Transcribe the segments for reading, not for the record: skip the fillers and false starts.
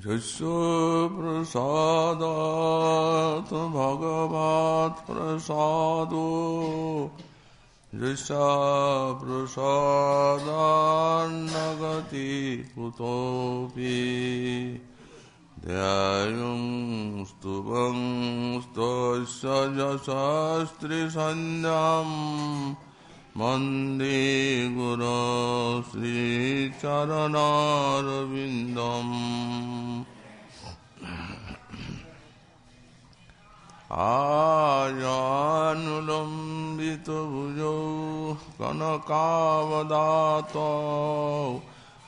यस्य प्रसादात् भगवत् प्रसादो यस्य प्रसादान्न गति कुतोऽपि ध्यायं स्तुवं स्तस्य यशस्त्रिसन्ध्यां वन्दे गुरो श्रीचरणारविन्दम् आजानुलम्बितभुजौ कनकावदातौ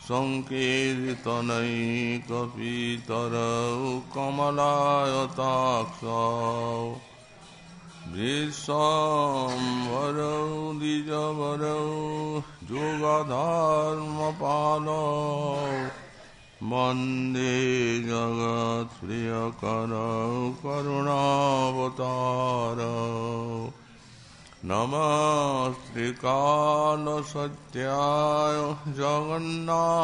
सङ्कीर्तनैकपितरौ कमलायताक्षौ विश्वाम्बरौ द्विजवरौ जुगधर्मपालौ वन्दे जगत्प्रियकरौ करुणावतारौ नमस्त्रिकालसत्याय जगन्नाथसुताय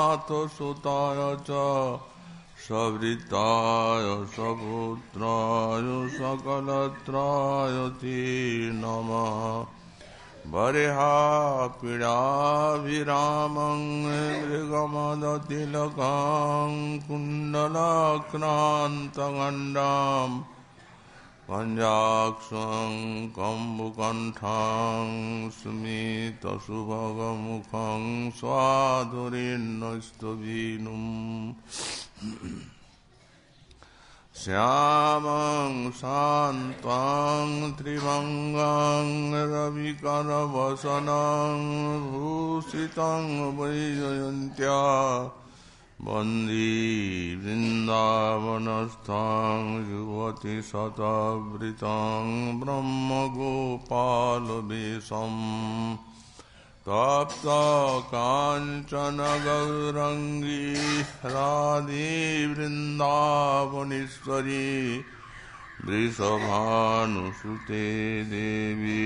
च सवृताय सपुत्राय सकलत्राय ते नमः वरेहापीडाभिरामं मृगमदतिलकं कुण्डलाक्रान्तगण्डां पञ्चाक्षं कम्बुकण्ठं स्मितसुभगमुखं स्वाधुरीर्नस्तवीनुम् श्यामं शान्तं त्रिभङ्गं रविकरवसनं भूषितं वैजयन्त्या वन्दे वृन्दावनस्थं युवतिशतवृतं ब्रह्मगोपालवेशम् तप्तकाञ्चन गौरङ्गी राधे वृन्दावनेश्वरी वृषभानुसुते देवी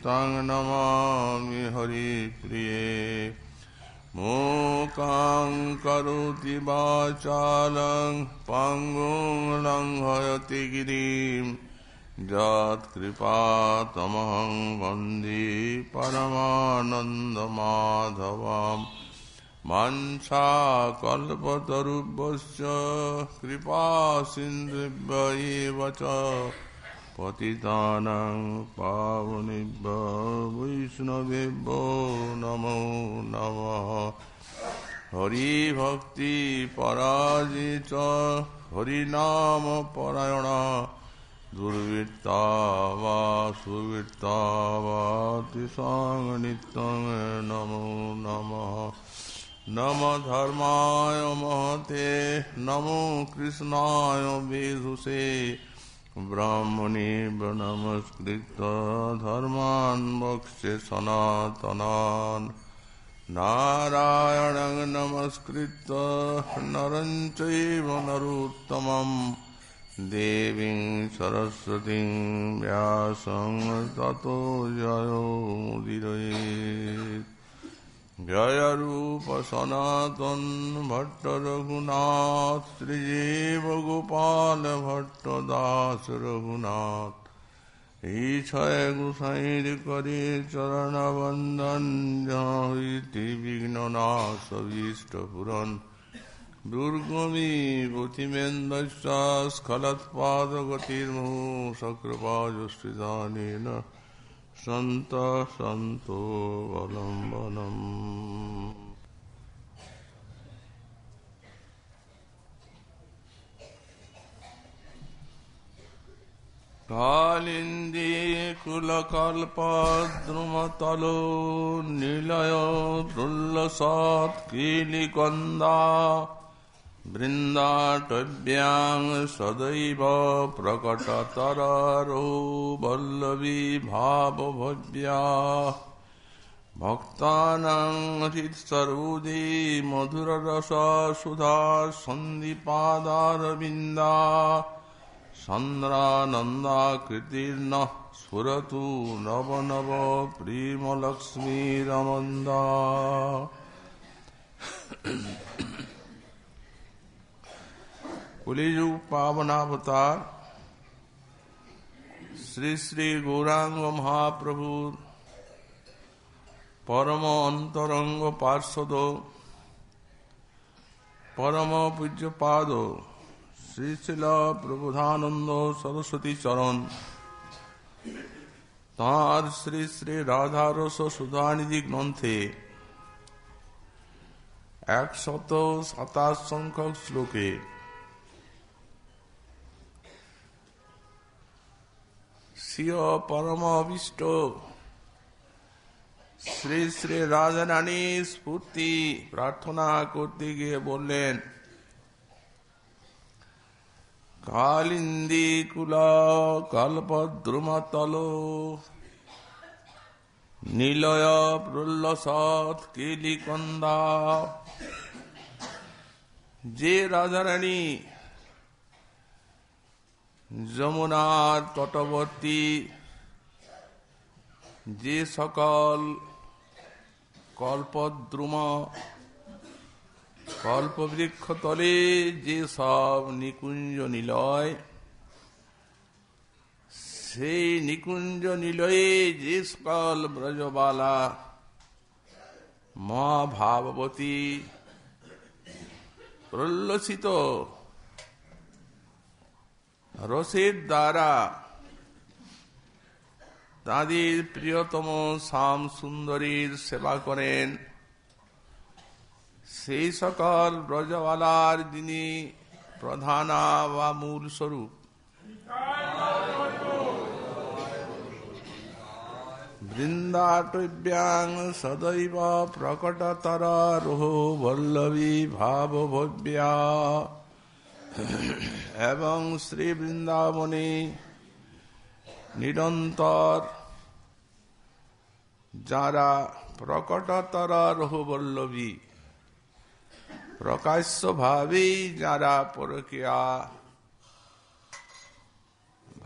तं नमामि हरिप्रिये मूकं करोति वाचालं पङ्गुं लङ्घयति गिरिं यत्कृपातमहं वन्दे परमानन्दमाधवं वाञ्छाकल्पतरुभ्यश्च कृपासिन्धुभ्य एव च पतितानां पावनेभ्यो वैष्णवेभ्यो नमो नमः हरिभक्तिपराजित हरिनामपरायणा दुर्वृत्ता वा सुवृत्ता वा तिसां नित्यं नमो नमः नमो धर्माय महते नमो कृष्णाय वेधुषे ब्राह्मणे नमस्कृत्य धर्मान् वक्ष्ये सनातनान् नारायणं नमस्कृत्य नरं चैव नरोत्तमम् देवीं सरस्वतीं व्यासं ततो जयो मुदीरयेत् जय रूप सनातन भट्ट रघुनाथ श्रीजीव गोपाल भट्ट दास रघुनाथ ईक्षय गुसाईर करे चरण वंदन जहाँ विघ्ननाश अभीष्ट पुरन दुर्गमी गतिमेन्द्रश्च स्खलत्पादगतिर्मुहुः सकृपाजुष्टिदानेन सन्तः सन्तो अवलम्बनम्। कालिन्दी कुलकल्पद्रुमतलो निलयो प्रुल्लसत् कीलिकन्दा वृन्दाटव्यां सदैव प्रकटतररो वल्लवी भावभव्या भक्तानां हृत्सरोदे मधुररससुधा सन्धिपादारविन्दा चन्द्रानन्दाकृतिर्नः स्फुरतु नव नव प्रेमलक्ष्मीरमन्दा। কলিযুগ পাবনাবতার শ্রী শ্রী গৌরাঙ্গ মহাপ্রভুর পরম অন্তরঙ্গ পার্ষদ পরম পূজ্যপাদ শ্রী শিল প্রবোধানন্দ সরস্বতী চরণ তাঁর শ্রী শ্রী রাধারস সুধানিধি গ্রন্থে 127 সংখ্যক শ্লোকে স্বীয় পরম অভীষ্ট শ্রী শ্রী রাধারানীর স্ফূর্তি প্রার্থনা করতে গিয়ে বললেন, কালিন্দী কুল কল্পদ্রুমতল নীলয় প্রল্লসৎ কেলিকন্দা। যে রাধারানী যমুনার তটবর্তী যে সকল কল্পদ্রুম কল্পবৃক্ষ তলে যে সব নিকুঞ্জ নিলয়, সেই নিকুঞ্জ নিলয়ে যে সকল ব্রজবালা মা ভাববতী প্রল্লসিত রসের দ্বারা তাদের প্রিয়তম শ্যাম সুন্দরীর সেবা করেন, সেই সকল ব্রজবালার যিনি প্রধানা বা মূল স্বরূপ, বৃন্দাটব্যাং সদৈব প্রকটতর রোহ বল্লভী ভাবভব্যা। এবং শ্রী বৃন্দাবনে নিরন্তর যারা প্রকটতর রোহ বল্লভী, প্রকাশ্য ভাবেই যারা পরকীয়া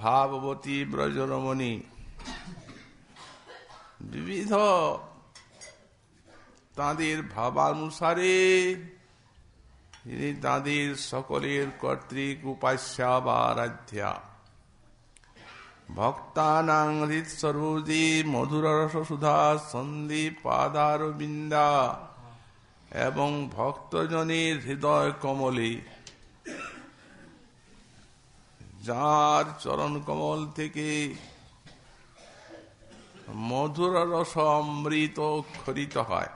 ভাববতী ব্রজরমণী, বিবিধ তাঁদের ভাবানুসারে তাঁদের সকলের কর্তৃক উপাস্যা বা আরাধ্যা, ভক্তানাং হৃৎসরোজে মধুর রস সুধা সন্দীপ পাদার বিন্দা। এবং ভক্তজনের হৃদয় কমলে যার চরণ কমল থেকে মধুর রস অমৃত ক্ষরিত হয়,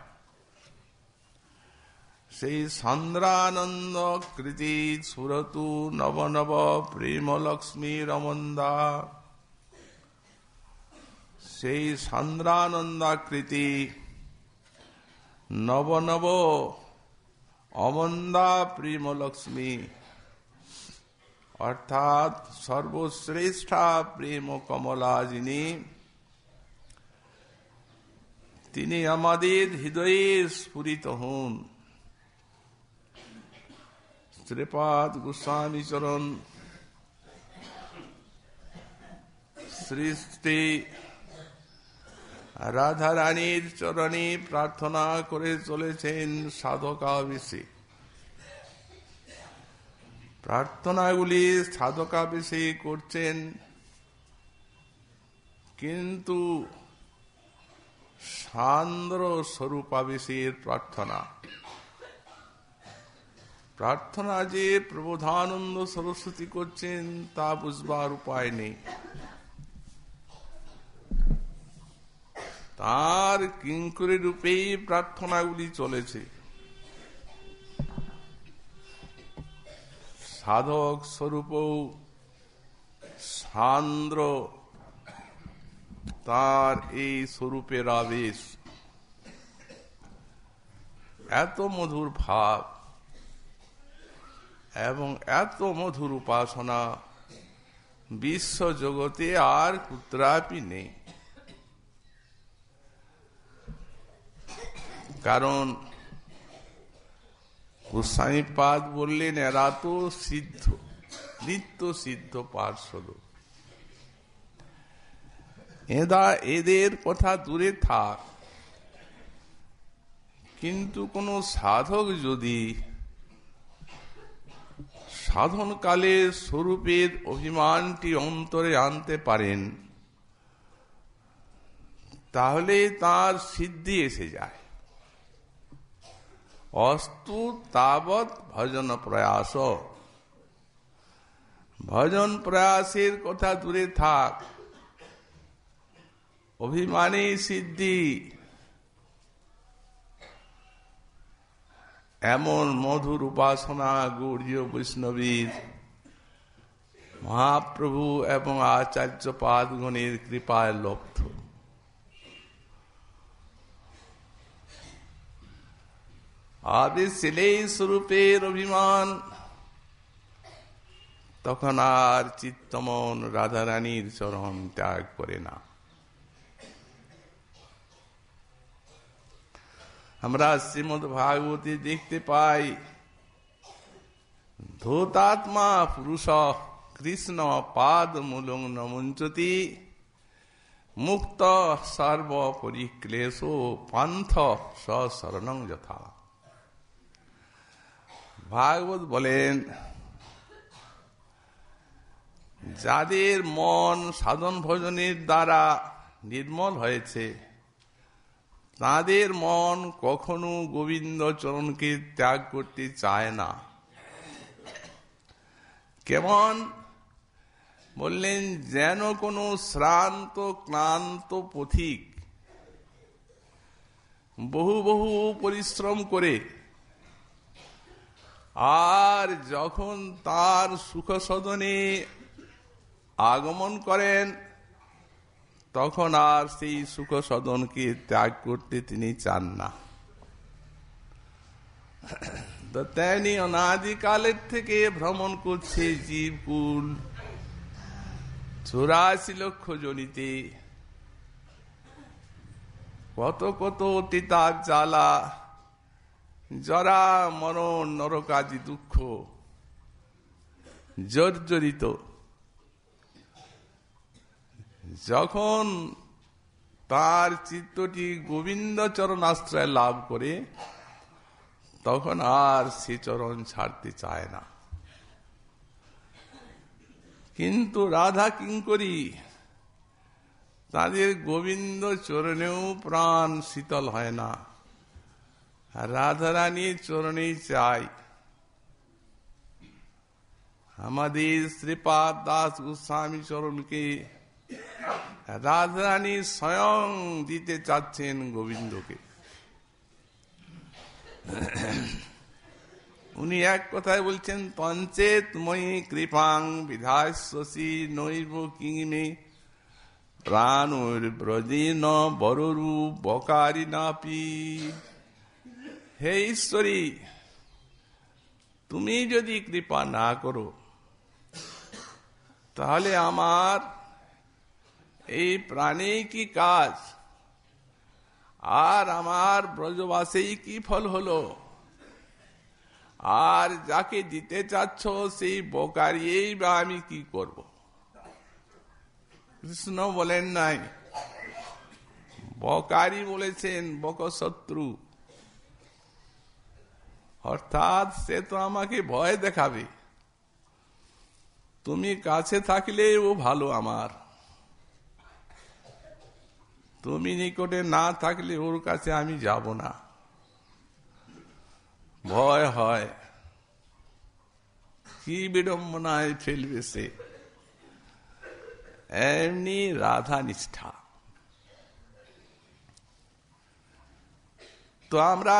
সেই সান্দ্রানন্দ কৃতি সুরতু নব নব প্রেম লক্ষ্মী রমন্দা। সেই সান্দ্রানন্দাকৃতি নব নব অমন্দা প্রেম লক্ষ্মী, অর্থাৎ সর্বশ্রেষ্ঠা প্রেম কমলা যিনি, তিনি আমাদের হৃদয়ে স্ফুরিত হন। শ্রীপাদ গোস্বামী চরণ শ্রী শ্রী রাধারানীর চরণে প্রার্থনা করে চলেছেন সাধকাবেশে। প্রার্থনাগুলি সাধকাবেশে করছেন, কিন্তু সান্দ্র স্বরূপাবেশের প্রার্থনা। প্রার্থনা যে প্রবোধানন্দ সরস্বতী করছেন তা বুঝবার উপায় নেই। তার কিঙ্করী রূপেই প্রার্থনাগুলি চলেছে। সাধক স্বরূপও সান্দ্র তার এই স্বরূপের আবেশ, এত মধুর ভাব এবং এত মধুর উপাসনা বিশ্ব জগতে আর কুত্রাপি নেই। কারণ গোস্বামীপাদ বললেন, এরা তো সিদ্ধ, নিত্য সিদ্ধ পার্ষদ। এদের কথা দূরে থাক, কিন্তু কোন সাধক যদি সাধনকালে স্বরূপের অভিমানটি অন্তরে আনতে পারেন, তাহলে তার সিদ্ধি এসে যায়। অস্তু তাবৎ ভজন প্রয়াস। ভজন প্রয়াসের কথা দূরে থাক, অভিমানী সিদ্ধি এমন মধুর উপাসনা গৌড়ীয় বৈষ্ণবীর, মহাপ্রভু এবং আচার্য পাদগণের কৃপায় লব্ধ। আদি ছিলেই স্বরূপের অভিমান, তখন আর চিত্তমন রাধারানীর চরণ ত্যাগ করে না। আমরা শ্রীমদ্ ভাগবতী দেখতে পাই, ধূতাত্মা পুরুষ কৃষ্ণ পাদ মূলং নমুঞ্চতি, মুক্ত সর্ব পরিক্লেশো পান্থ শরণং যথা। ভাগবত বলেন, যাদের মন সাধন ভজনের দ্বারা নির্মল হয়েছে, তাদের মন কখনো গোবিন্দ চরণকে ত্যাগ করতে চায় না। কেমন বললেন, যেন কোনো শ্রান্ত ক্লান্ত পথিক বহু বহু পরিশ্রম করে আর যখন তার সুখ সদনে আগমন করেন, তখন আর সেই সুখ সদনকে ত্যাগ করতে তিনি চান না। তো তেমনি অনাদিকালের থেকে ভ্রমণ করছে জীবকুল 84 লক্ষ জনিতে, কত কত তিতার জ্বালা, জরা মরণ নরকাদি দুঃখ জর্জরিত। যখন তার চিত্তটি গোবিন্দ চরণ আশ্রয় লাভ করে, তখন আর সে চরণ ছাড়তে চায় না। কিন্তু রাধা কিঙ্করী, তাদের গোবিন্দ চরণেও প্রাণ শীতল হয় না, রাধারানীর চরণেই চাই। আমাদের শ্রীপাদ দাস গোস্বামী চরণকে রাধারানী স্বয়ং দিতে চাচ্ছেন গোবিন্দকে। উনি এক কথায় বলছেন, পঞ্চেত মই কৃপাং বিধাস্যসি নৈব কিংমে প্রাণুর ব্রজেন বররূ বকারিনাপি। হে ঈশ্বরী, তুমি যদি কৃপা না করো, তাহলে আমার এই প্রাণে কি কাজ, আর আমার ব্রজবাসেই কি ফল হলো, আর যাকে দিতে চাচ্ছ সেই বকারিয়েই বা আমি কি করব। কৃষ্ণ বলেন নাই, বকারি বলেছেন বকশত্রু, অর্থাৎ সে তো আমাকে ভয় দেখাবে। তুমি কাছে থাকলে ও ভালো আমার, তুমি নিকটে না থাকলে ওর কাছে আমি যাব না, ভয় হয়। কি বিড়ম্বনায় ফেলবে সে। এমনি রাধা নিষ্ঠা। তো আমরা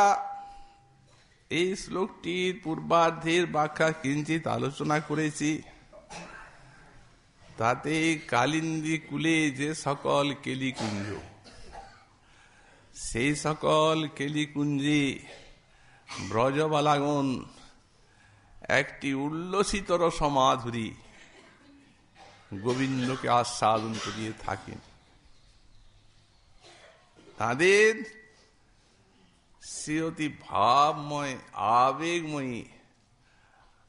এই শ্লোকটির পূর্বার্ধের ব্যাখ্যা কিঞ্চিত আলোচনা করেছি। তাতে কালিন্দী কুলে যে সকল কেলিকুঞ্জ, সেই সকল কেলিকুঞ্জে ব্রজবালাগণ একটি উল্লসিতর সমাধুরী গোবিন্দকে আস্বাদন করিয়ে থাকেন। তাদের সে অতি ভাবময়, আবেগময়ী,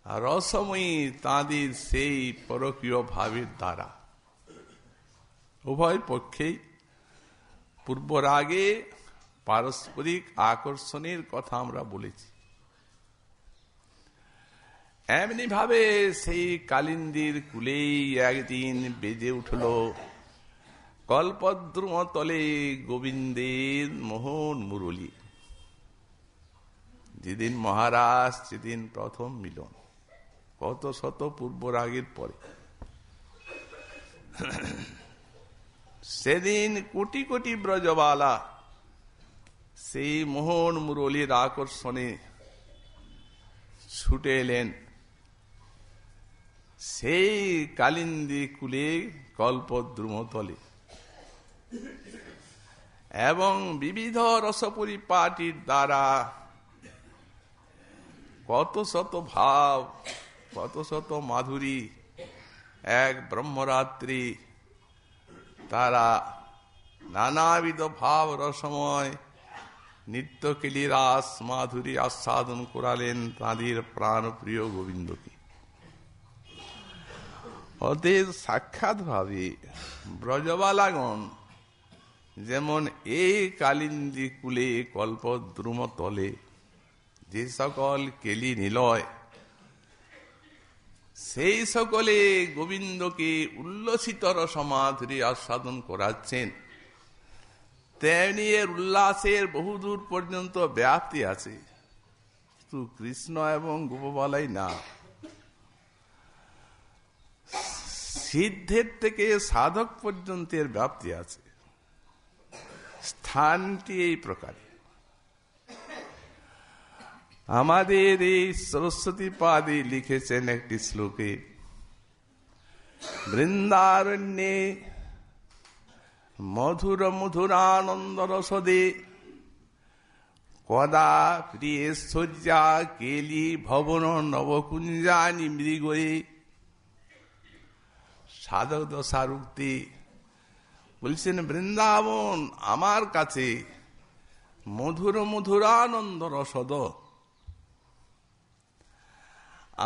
রসময়ী তাঁদের সেই পরকীয় ভাবের দ্বারা উভয় পক্ষেই পূর্বরাগে পারস্পরিক আকর্ষণের কথা আমরা বলেছি। এমনি ভাবে সেই কালিন্দীর কুলেই একদিন বেজে উঠল কল্পদ্রুম তলে গোবিন্দের মোহন মুরলী। যেদিন মহারাজ, যেদিন প্রথম মিলন, কত শত পূর্ব রাগের পরে, সেদিন কোটি কোটি ব্রজবালা সেই মোহন মুরলীর আকর্ষণে ছুটে এলেন সেই কালিন্দী কুলে কল্পদ্রুম তলে, এবং বিবিধ রসপরিপাটির দ্বারা কত শত ভাব, কত শত মাধুরী এক ব্রহ্মরাত্রি তারা নানাবিধ ভাব রসময় নিত্যকেলি রাস মাধুরী আস্বাদন করালেন তাঁদের প্রাণপ্রিয় গোবিন্দকে। ওদের সাক্ষাৎ ভাবে ব্রজবালাগণ যেমন এই কালিন্দী কুলে কল্পদ্রুম তলে যে সকল কেলি নিলয়, সেই সকলে গোবিন্দকে উল্লসিত রসমাধুরী আস্বাদন করাচ্ছেন, তেমনি এর উল্লাসের বহুদূর পর্যন্ত ব্যাপ্তি আছে। শুধু কৃষ্ণ এবং গোপবালাই না, সিদ্ধের থেকে সাধক পর্যন্তের ব্যাপ্তি আছে। স্থানটি এই প্রকার। আমাদের এই সরস্বতী পাদে লিখেছেন একটি শ্লোকে, বৃন্দারণ্যে মধুর মধুরানন্দ রসদে কদা প্রিয়েশ্বর্যা কেলি ভবন নবকুঞ্জানি মৃগয়ে। সাধক দশারুক্তি বলছেন, বৃন্দাবন আমার কাছে মধুর মধুরানন্দ রসদ।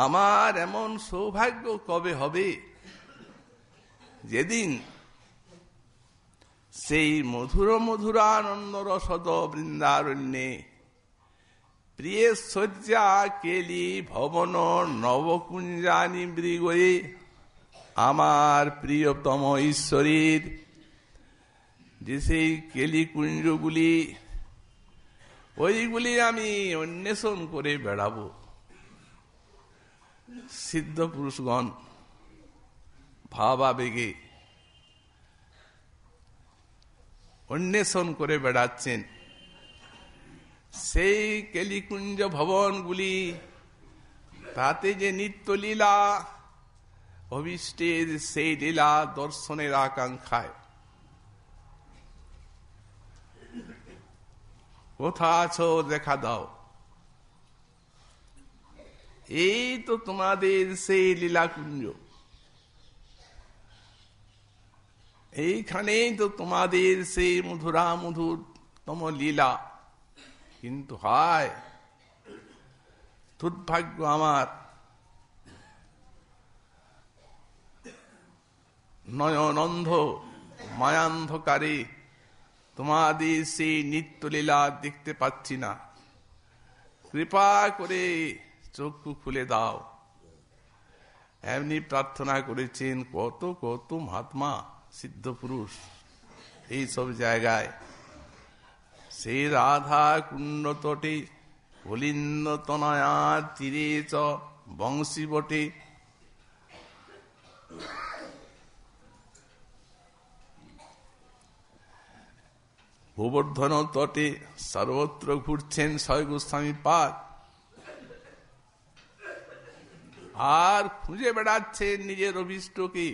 আমার এমন সৌভাগ্য কবে হবে যেদিন সেই মধুর মধুরানন্দ রসদ বৃন্দারণ্যে প্রিয়েশ্বর্যা কেলি ভবন নবকুঞ্জানি মৃগয়ে, আমার প্রিয়তম ঈশ্বরের যে সেই কেলিকুঞ্জগুলি, ওইগুলি আমি অন্বেষণ করে বেড়াবো। সিদ্ধ পুরুষগণ ভাবাবেগে অন্বেষণ করে বেড়াচ্ছেন সেই কেলিকুঞ্জ ভবনগুলি, তাতে যে নিত্য লীলা অভিষ্টের সেই লীলা দর্শনের আকাঙ্ক্ষায় কোথা আছো দেখা দাও। এই তো তোমাদের সেই লীলাকুঞ্জ, এইখানেই তো তোমাদের সেই মধুরা মধুরতম লীলা। কিন্তু হায় দুর্ভাগ্য আমার, নয়নন্ধ মায়ান্ধকারে তোমাদের সেই নিত্যলীলা দেখতে পাচ্ছি না, কৃপা করে চক্ষু খুলে দাও। এমনি প্রার্থনা করেছেন কত কত মহাত্মা সিদ্ধ পুরুষ এই সব জায়গায়। সেই রাধা কুণ্ড তটে কলিন্দ তনয়া তীরে চ বংশী বটে, গোবর্ধন তটে সর্বত্র ঘুরছেন স্বয় গোস্বামী পাদ, আর খুঁজে বেড়াচ্ছেন নিজের অভিষ্টকে।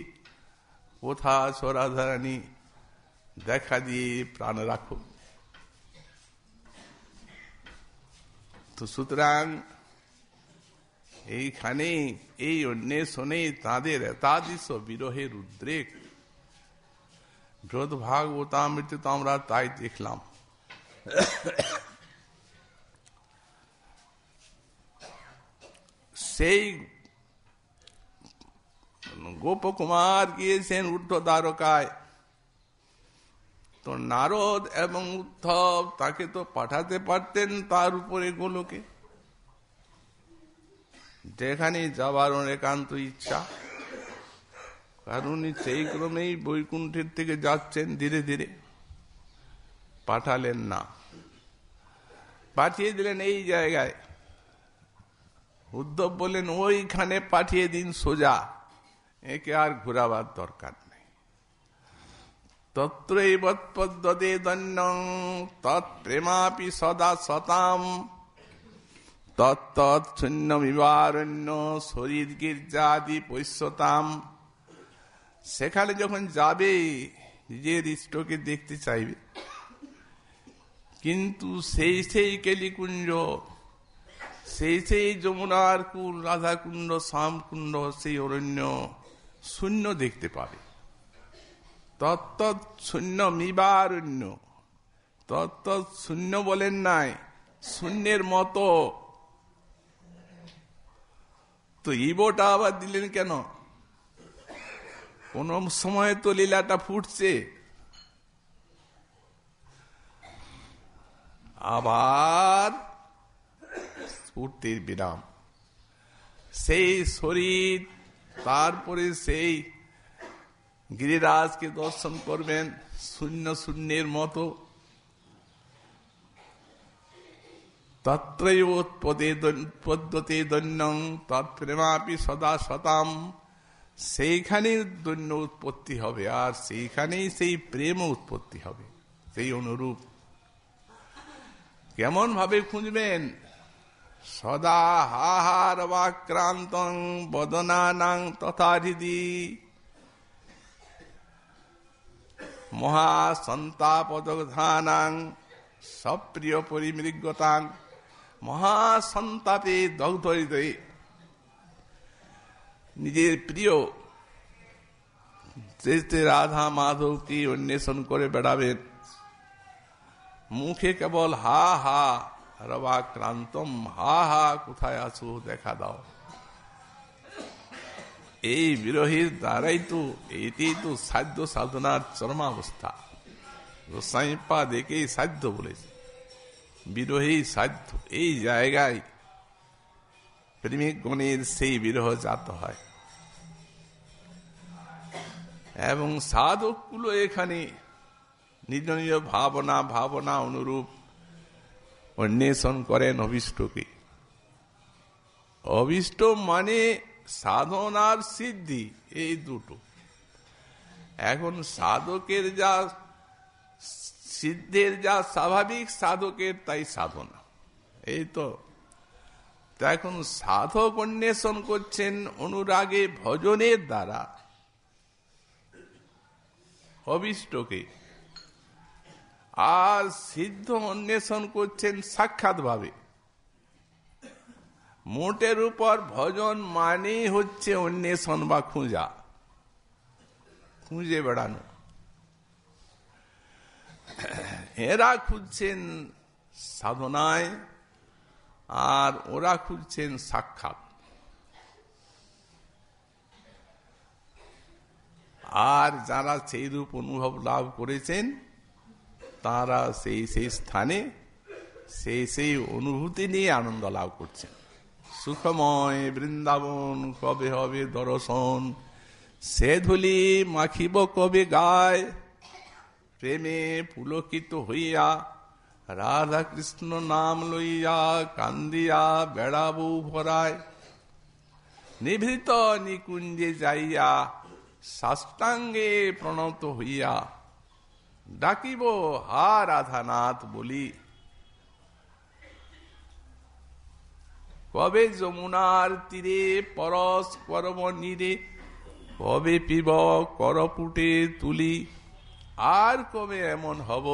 কোথা আছো রাধারানী, দেখা দিয়ে প্রাণ রাখো। তো সুতরাং এইখানে এই অন্বেষণে তাঁদের এতাদৃশ বিরহের উদ্রেক। বৃহৎ ভাগবতামৃতে তো আমরা তাই দেখলাম। সেই গোপকুমার গিয়েছেন ঊর্ধ্ব দ্বারকায়, তো নারদ এবং উদ্ধব তাকে তো পাঠাতে পারতেন তার উপরে গোলকে। যেখানে যাবার ওর একান্ত ইচ্ছা, কারণ সেই ক্রমেই বৈকুণ্ঠের থেকে যাচ্ছেন ধীরে ধীরে। পাঠালেন না, পাঠিয়ে দিলেন এই জায়গায়। উদ্ধব বললেন ওইখানে পাঠিয়ে দিন সোজা, একে আর ঘোরাবার দরকার নেই। তত্রৈবৎপদ্যতে দন্যং তৎপ্রেমাপি সদা সতাম তৎতৎশূন্যমিবারণ্য শরীর গির্জাদি পৈশ্যতাম। সেখানে যখন যাবে নিজের ইষ্টকে দেখতে চাইবে, কিন্তু সেই সেই কেলিকুঞ্জ, সেই সেই যমুনার কুল, রাধাকুণ্ড, শ্যামকুণ্ড, সেই অরণ্য শূন্য দেখতে পাবে। তত্তৎ শূন্য মিবারণ্য, তত্তৎ শূন্য বলেন নাই, শূন্যের মতো। তো ইবোটা আবার দিলেন কেন? কোন সময় তো লীলাটা ফুটছে, আবার স্ফূর্তির বিরাম। সেই শরীর, তারপরে সেই গিরিরাজকে দর্শন করবেন শূন্য শূন্যের মতো। তত্রৈবোৎপদ্যতে দৈন্যং তৎপ্রেমাপি সদা সতাম। সেইখানে দৈন্য উৎপত্তি হবে, আর সেইখানেই সেই প্রেম উৎপত্তি হবে, সেই অনুরূপ। কেমন ভাবে খুঁজবেন? সদা হাহার বাক্রান্তং বদনানাং তথা হৃদি মহাসন্তাপদগ্ধানাং সপ্রিয় পরিমৃগতাং। মহাসন্তাপে দগ্ধ হৃদয়ে নিজের প্রিয় রাধা মাধবকে অন্বেষণ করে বেড়াবেন। মুখে কেবল হা হা রবাক্রান্তম, হা হা কোথায় আছো দেখা দাও। এই বিরোহীর দ্বারাই তো, এটি তো সাধ্য সাধনার চরমাবস্থা। গোসাইপা দেখেই সাধ্য বলেছে, বিরোহী সাধ্য। এই জায়গায় প্রেমিক গণের সেই বিরহ জাত হয়, এবং সাধকগুলো এখানে নিজ নিজ ভাবনা অনুরূপ অন্বেষণ করেন অভীষ্টকে। অভীষ্ট মানে সাধনার সিদ্ধি, এই দুটো। এখন সাধকের যা সিদ্ধের যা স্বাভাবিক, সাধকের তাই সাধনা, এই তো। এখন সাধক অন্বেষণ করছেন অনুরাগে ভজনের দ্বারা অভীষ্টকে, আর সিদ্ধ অন্বেষণ করছেন সাক্ষাৎ ভাবে। মোটের উপর ভজন মানেই হচ্ছে অন্বেষণ বা খুঁজা, খুঁজে বেড়ানো। এরা খুঁজছেন সাধনায়, আর ওরা খুঁজছেন সাক্ষাৎ। আর যারা সেই রূপ অনুভব লাভ করেছেন, তারা সেই সেই স্থানে সেই সেই অনুভূতি নিয়ে আনন্দ লাভ করছেন। সুখময় বৃন্দাবন কবে হবে দর্শন, সে ধুলি মাখিব কবে গায়, প্রেমে পুলকিত হইয়া রাধা কৃষ্ণ নাম লইয়া কান্দিয়া বেড়াবো ভরায়। নিভৃত নিকুঞ্জে যাইয়া সাষ্টাঙ্গে প্রণত হইয়া ডাকিব হা রাধানাথ বলি। কবে যমুনার তীরে পরশ করব নীরে, কবে পিব করপুটে তুলি, আর কবে এমন হব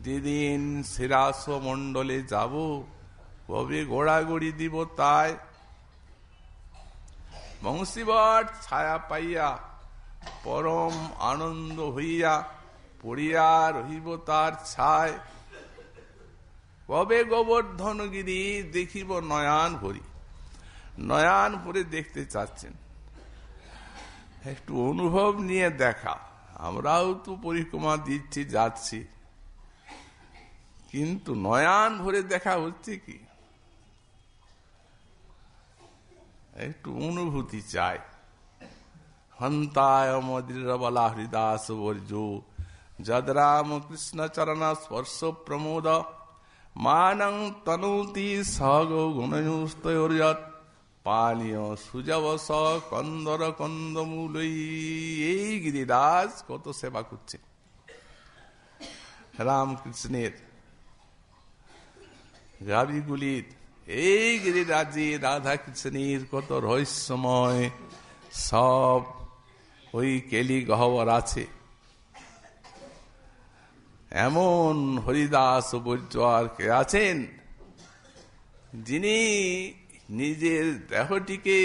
যেদিন শিরাস মণ্ডলে যাব, কবে গোড়াগড়ি দিব তাই। বংশীবট ছায়া পাইয়া পরম আনন্দ হইয়া পড়িয়া রহিব তার ছায়। কবে গোবর্ধনগিরি দেখিব নয়ন ভরি। নয়ন ভরে দেখতে চাচ্ছেন, একটু অনুভব নিয়ে দেখা। আমরাও তো পরিক্রমা দিচ্ছি, যাচ্ছি, কিন্তু নয়ন ভরে দেখা হচ্ছে কি? একটু অনুভূতি চাই। হন্তায় মদিরবলা হৃদাস বর্জ যদ রাম কৃষ্ণ চরণ স্পর্শ প্রমোদ মানং তনুতি সগ গুণস্তৈর্যৎ পানীয় সুজবস কন্দর কন্দমূলই। এই গিরিরাজ কত সেবা করছে রামকৃষ্ণের গাভীগুলির। এই গিরিরাজে রাধা কৃষ্ণের কত রহস্যময় সব ওই কেলি গহ্বর আছে। এমন হরিদাস বৈদ্য আর কে আছেন যিনি নিজের দেহটিকে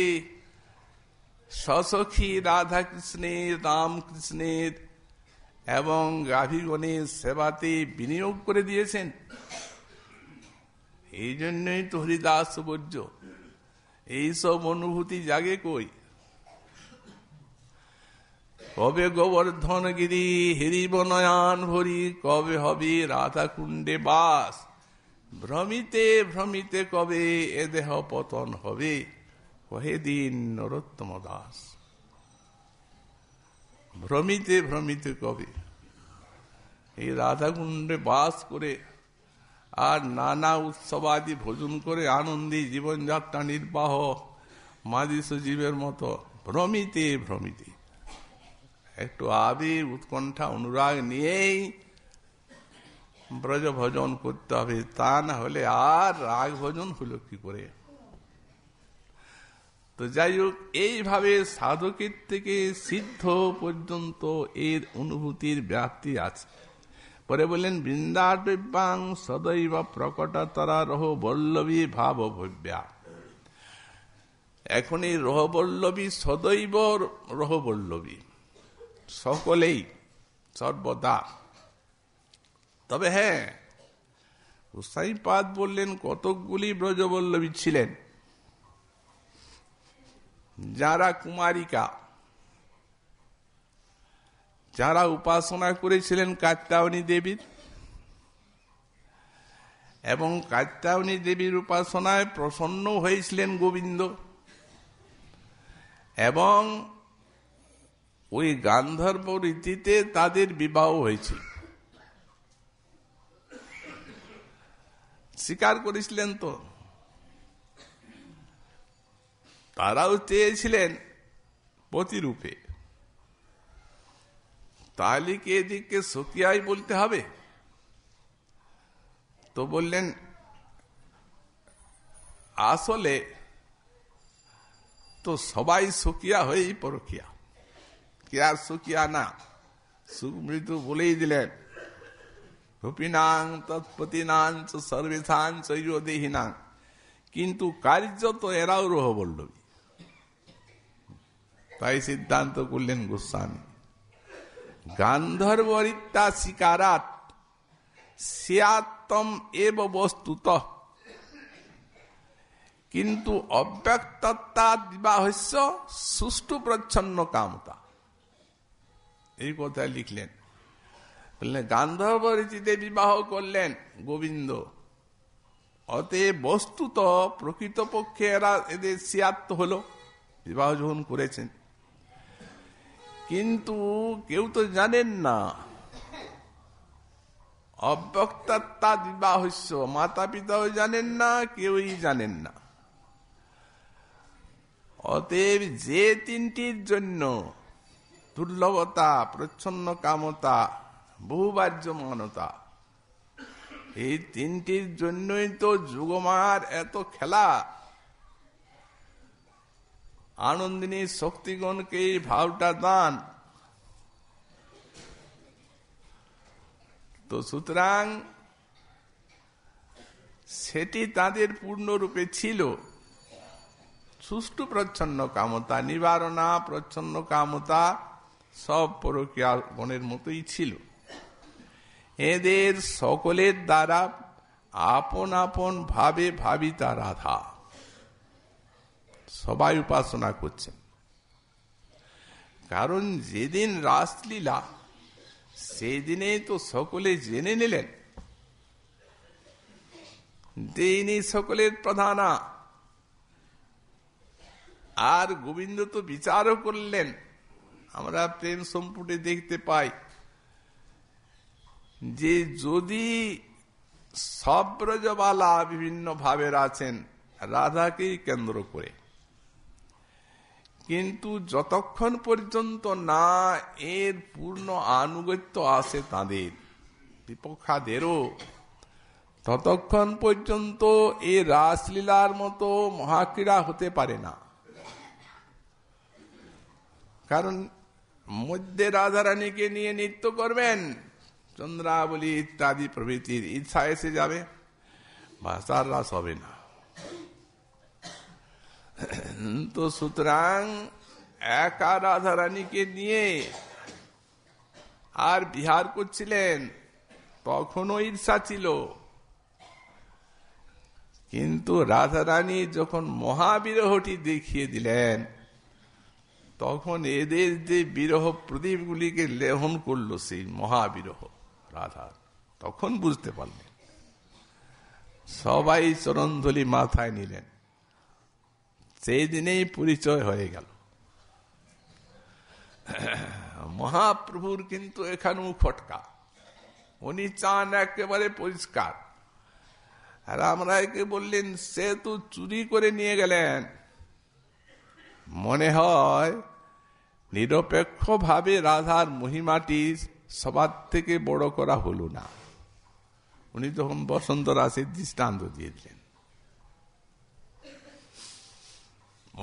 সসখী রাধা কৃষ্ণের, রামকৃষ্ণের এবং গাভীগণের সেবাতে বিনিয়োগ করে দিয়েছেন। এই জন্যই তো হরিদাস বৈদ্য। এইসব অনুভূতি জাগে কই? কবে গোবর্ধন গিরি হেরিব নয়ন ভরি, কবে হবে রাধা কুণ্ডে বাস, ভ্রমিতে ভ্রমিতে কবে এ দেহ পতন হবে, কহে দিন নরোত্তম দাস। ভ্রমিতে ভ্রমিতে কবে এই রাধা কুণ্ডে বাস করে আর নানা উৎসবাদি ভোজন করে আনন্দী জীবনযাত্রা নির্বাহ মাদিস জীবের মতো ভ্রমিতে ভ্রমিতে। একটু আবির উৎকণ্ঠা অনুরাগ নিয়েই ব্রজ ভজন করতে হবে, তা না হলে আর রাগ ভজন হলো কি করে? তো যাই হোক, এইভাবে সাধকের থেকে সিদ্ধ পর্যন্ত এর অনুভূতির ব্যাপ্তি আছে। পরে বললেন বৃন্দাটব্যাং সদৈব প্রকটতরা রহ বল্লভী ভাব ভব্যা। এখন এই রহবল্লভী সদৈব রহবল্লভী, সকলেই সর্বদা। তবে হ্যাঁ, গোসাইপাদ বললেন কতকগুলি ব্রজবল্লভী ছিলেন যারা কুমারিকা, যারা উপাসনা করেছিলেন কাত্যায়নী দেবীর, এবং কাত্যায়নী দেবীর উপাসনায় প্রসন্ন হয়েছিলেন গোবিন্দ, এবং ওই গান্ধর্ব রীতিতে তাদের বিবাহ হয়েছে। স্বীকার করেছিলেন তো? তারাও চেয়েছিলেন পতিরূপে। তাহলে কি এদিকে সখিয়াই বলতে হবে? তো বললেন আসলে তো সবাই সখিয়া হয়েই পরখিয়া, কে আর সখিয়া না। সুমৃত বলেই দিলেন রূপিনাং তৎপতিনাং সর্বেশাং চৈরদেহিনাং, কিন্তু কার্য তো এরাও রহবল্লভী। তাই সিদ্ধান্ত করলেন গোস্বামী, গান্ধর্বরিত্যা শিকারাত স্যাত্তম এব বস্তুতঃ, কিন্তু অব্যক্ততা বিবাহস্য সুষ্ঠু প্রচ্ছন্ন কামতা। এই কথা লিখলেন। বললেন গান্ধর্ব রীতিতে বিবাহ করলেন গোবিন্দ, অতএব বস্তুত প্রকৃতপক্ষে এরা এদের স্যাত্ত হলো, বিবাহ যখন করেছেন। কিন্তু কেউ তো জানেন না অব্যক্ততা বিবাহস্য, মাতা পিতাও জানেন না, কেউই জানেন না। অতএব যে তিনটির জন্য দুর্লভতা, প্রচ্ছন্ন কামতা, বহুবাহ্যমানতা, এই তিনটির জন্যই তো যুগমার এত খেলা। আনন্দিনী শক্তিগণকে এই ভাবটা দান। তো সুতরাং সেটি তাদের পূর্ণরূপে ছিল। সুষ্ঠু প্রচ্ছন্ন কামতা, নিবারণা, প্রচ্ছন্ন কামতা সব পরকীয়া গণের মতোই ছিল। এদের সকলের দ্বারা আপন আপন ভাবে ভাবিতা রাধা, সবাই উপাসনা করছেন। কারণ যেদিন রাসলীলা, সেই দিনে তো সকলে জেনে নিলেন যে ইনি সকলের প্রধানা। আর গোবিন্দ তো বিচারও করলেন। আমরা প্রেম সম্পুটে দেখতে পাই যে যদি সব ব্রজবালা বিভিন্ন ভাবের আছেন রাধাকেই কেন্দ্র করে, কিন্তু যতক্ষণ পর্যন্ত না এর পূর্ণ আনুগত্য আসে তাদের বিপক্ষাদেরও, ততক্ষণ পর্যন্ত এই রাসলীলার মতো মহাক্রীড়া হতে পারে না। কারণ মধ্যে রাধারানীকে নিয়ে নৃত্য করবেন, চন্দ্রাবলী ইত্যাদি প্রভৃতির ইচ্ছা এসে যাবে, ভাষার রাস হবে না। তো সুতরাং একা রাধারানীকে নিয়ে আর বিহার করছিলেন, তখনও ঈর্ষা ছিল। কিন্তু রাধারানী যখন মহাবিরহটি দেখিয়ে দিলেন, তখন এদের যে বিরহ প্রদীপগুলিকে লেহন করলো সেই মহাবিরহ রাধা, তখন বুঝতে পারলেন। সবাই চরণধুলি মাথায় নিলেন, সেই দিনেই পরিচয় হয়ে গেল। মহাপ্রভুর কিন্তু এখানেও খটকা, উনি চান একেবারে পরিষ্কার। আর আমরা একে বললেন সে তো চুরি করে নিয়ে গেলেন, মনে হয় নিরপেক্ষ ভাবে রাধার মহিমাটি সবার থেকে বড় করা হলো না। উনি তখন বসন্ত রাসের দৃষ্টান্ত দিয়ে দিলেন।